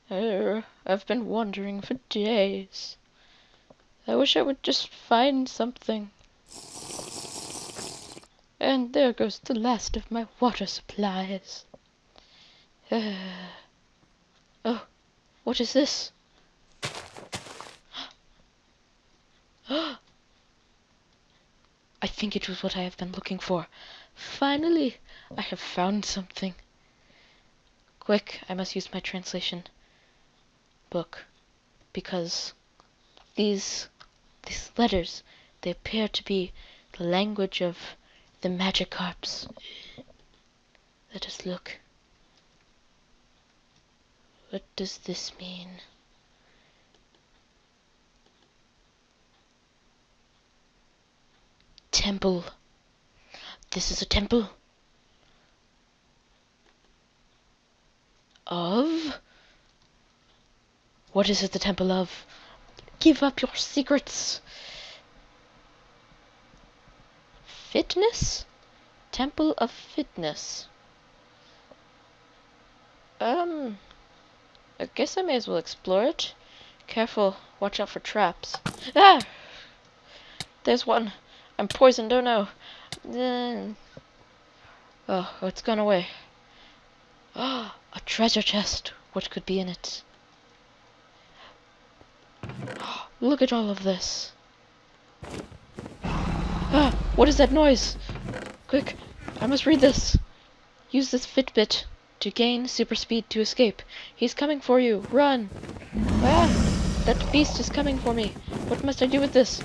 I've been wandering for days. I wish I would just find something. And there goes the last of my water supplies. Oh, what is this? I think it was what I have been looking for. Finally, I have found something. Quick, I must use my translation book, because these letters, they appear to be the language of the Magikarps. Let us look. What does this mean? Temple. This is a temple of... What is it the temple of? Give up your secrets. Fitness? Temple of Fitness. I guess I may as well explore it. Careful, watch out for traps. Ah! There's one. I'm poisoned, oh no. Oh, it's gone away. Ah, a treasure chest. What could be in it? Look at all of this. Ah, what is that noise? Quick, I must read this. Use this Fitbit to gain super speed to escape. He's coming for you. Run. Ah, that beast is coming for me. What must I do with this?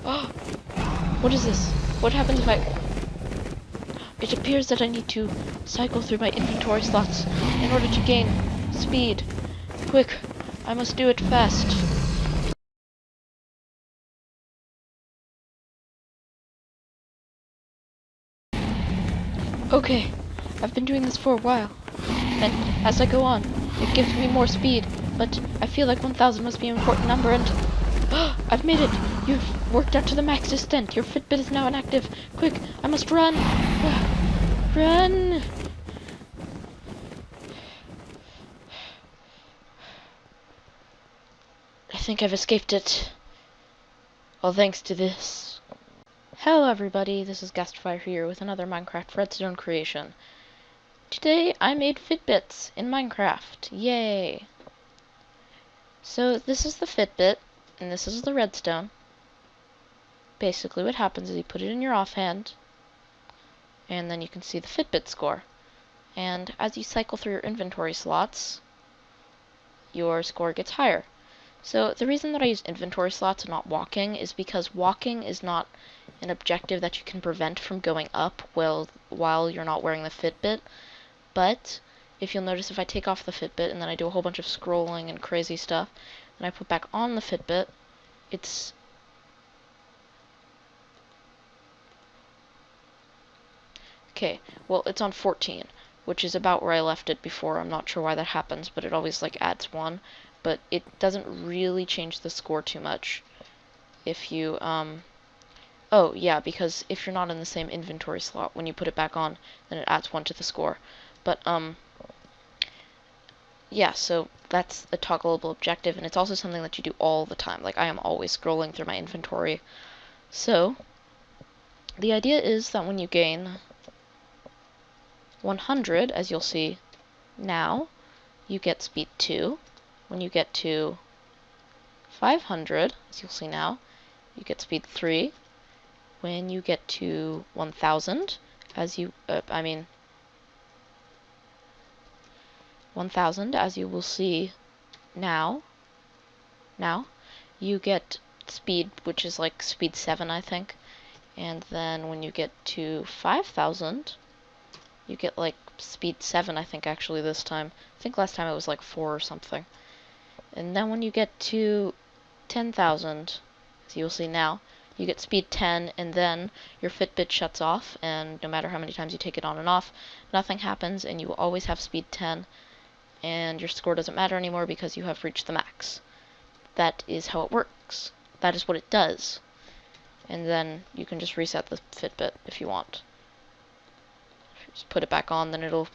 Oh, what is this? What happens if I... It appears that I need to cycle through my inventory slots in order to gain speed. Quick, I must do it fast. Okay, I've been doing this for a while, and as I go on, it gives me more speed, but I feel like 1000 must be an important number, and... I've made it! You've worked out to the max extent. Your Fitbit is now inactive. Quick, I must run! Run! I think I've escaped it. All thanks to this. Hello everybody, this is Gastfire here with another Minecraft Redstone creation. Today I made Fitbits in Minecraft. Yay! So this is the Fitbit, and this is the redstone. Basically what happens is you put it in your offhand, and then you can see the Fitbit score. And as you cycle through your inventory slots, your score gets higher. So the reason that I use inventory slots and not walking is because walking is not an objective that you can prevent from going up while you're not wearing the Fitbit. But if you'll notice, if I take off the Fitbit and then I do a whole bunch of scrolling and crazy stuff, and I put back on the Fitbit, it's... Okay, well, it's on 14, which is about where I left it before. I'm not sure why that happens, but it always, like, adds 1. But it doesn't really change the score too much if you, Oh, yeah, because if you're not in the same inventory slot, when you put it back on, then it adds 1 to the score. But, yeah, so that's a toggleable objective, and it's also something that you do all the time. Like, I am always scrolling through my inventory. So, the idea is that when you gain 100, as you'll see now, you get speed 2. When you get to 500, as you'll see now, you get speed 3. When you get to 1000, as you, 1000, as you will see now, you get speed, which is like speed 7, I think. And then when you get to 5000, you get like speed 7, I think, actually, this time. I think last time it was like 4 or something. And then when you get to 10,000, as you'll see now, you get speed 10, and then your Fitbit shuts off, and no matter how many times you take it on and off, nothing happens, and you will always have speed 10, and your score doesn't matter anymore because you have reached the max. That is how it works. That is what it does. And then you can just reset the Fitbit if you want. If you just put it back on, then it'll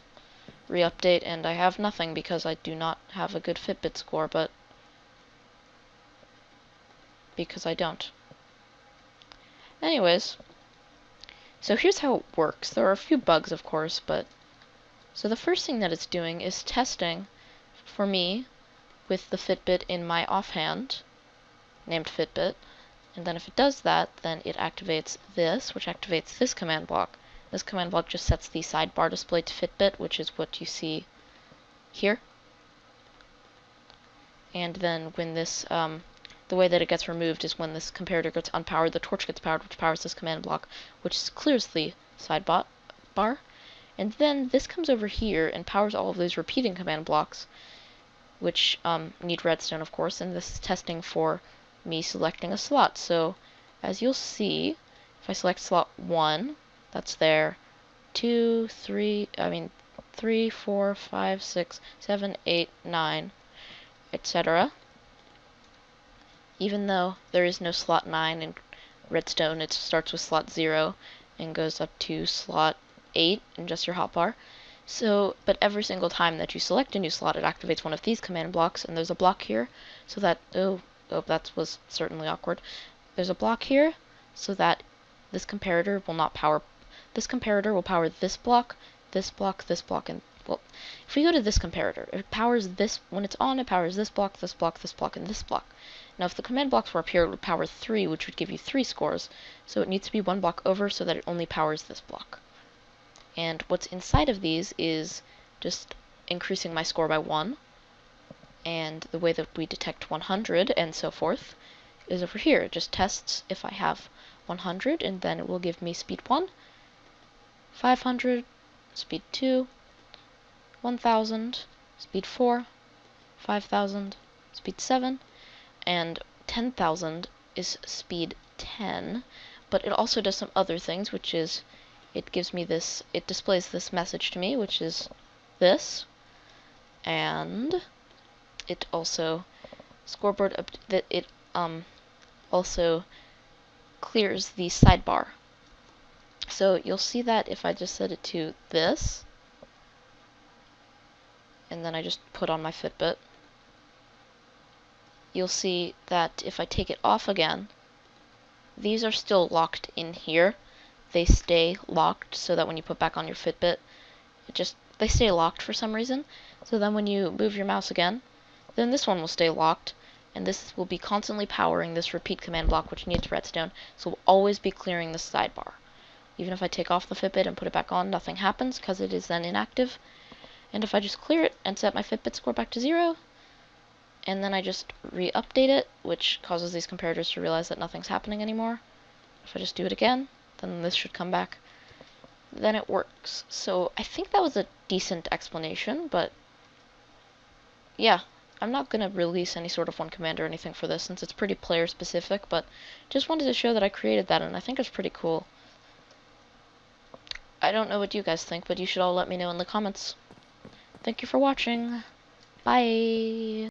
re-update, and I have nothing because I do not have a good Fitbit score, but because I don't. Anyways, so here's how it works. There are a few bugs, of course, but so the first thing that it's doing is testing for me with the Fitbit in my offhand, named Fitbit, and then if it does that, then it activates this, which activates this command block. This command block just sets the sidebar display to Fitbit, which is what you see here. And then when this, the way that it gets removed is when this comparator gets unpowered, the torch gets powered, which powers this command block, which clears the sidebar. And then this comes over here and powers all of these repeating command blocks, which need redstone, of course, and this is testing for me selecting a slot. So as you'll see, if I select slot 1, that's there, 3, 4, 5, 6, 7, 8, 9, etc. Even though there is no slot 9 in redstone, it starts with slot 0 and goes up to slot 8 in just your hotbar. So, but every single time that you select a new slot, it activates one of these command blocks, and there's a block here, so that, oh, that was certainly awkward. There's a block here, so that this comparator will not power, this comparator will power this block, this block, this block, and, well, if we go to this comparator, it powers this, when it's on, it powers this block, this block, this block, and this block. Now, if the command blocks were up here, it would power 3, which would give you 3 scores, so it needs to be one block over so that it only powers this block. And what's inside of these is just increasing my score by 1. And the way that we detect 100 and so forth is over here. It just tests if I have 100, and then it will give me speed 1, 500, speed 2, 1000, speed 4, 5000, speed 7, and 10,000 is speed 10. But it also does some other things, which is it gives me this, it displays this message to me, which is this, and it also it also clears the sidebar. So you'll see that if I just set it to this, and then I just put on my Fitbit, you'll see that if I take it off again, these are still locked in here. They stay locked so that when you put back on your Fitbit, they stay locked for some reason. So then when you move your mouse again, then this one will stay locked, and this will be constantly powering this repeat command block, which needs redstone, so we'll always be clearing the sidebar. Even if I take off the Fitbit and put it back on, nothing happens because it is then inactive. And if I just clear it and set my Fitbit score back to 0, and then I just re-update it, which causes these comparators to realize that nothing's happening anymore. If I just do it again, then this should come back. Then it works. So I think that was a decent explanation, but yeah, I'm not going to release any sort of one command or anything for this since it's pretty player specific, but just wanted to show that I created that, and I think it's pretty cool. I don't know what you guys think, but you should all let me know in the comments. Thank you for watching. Bye!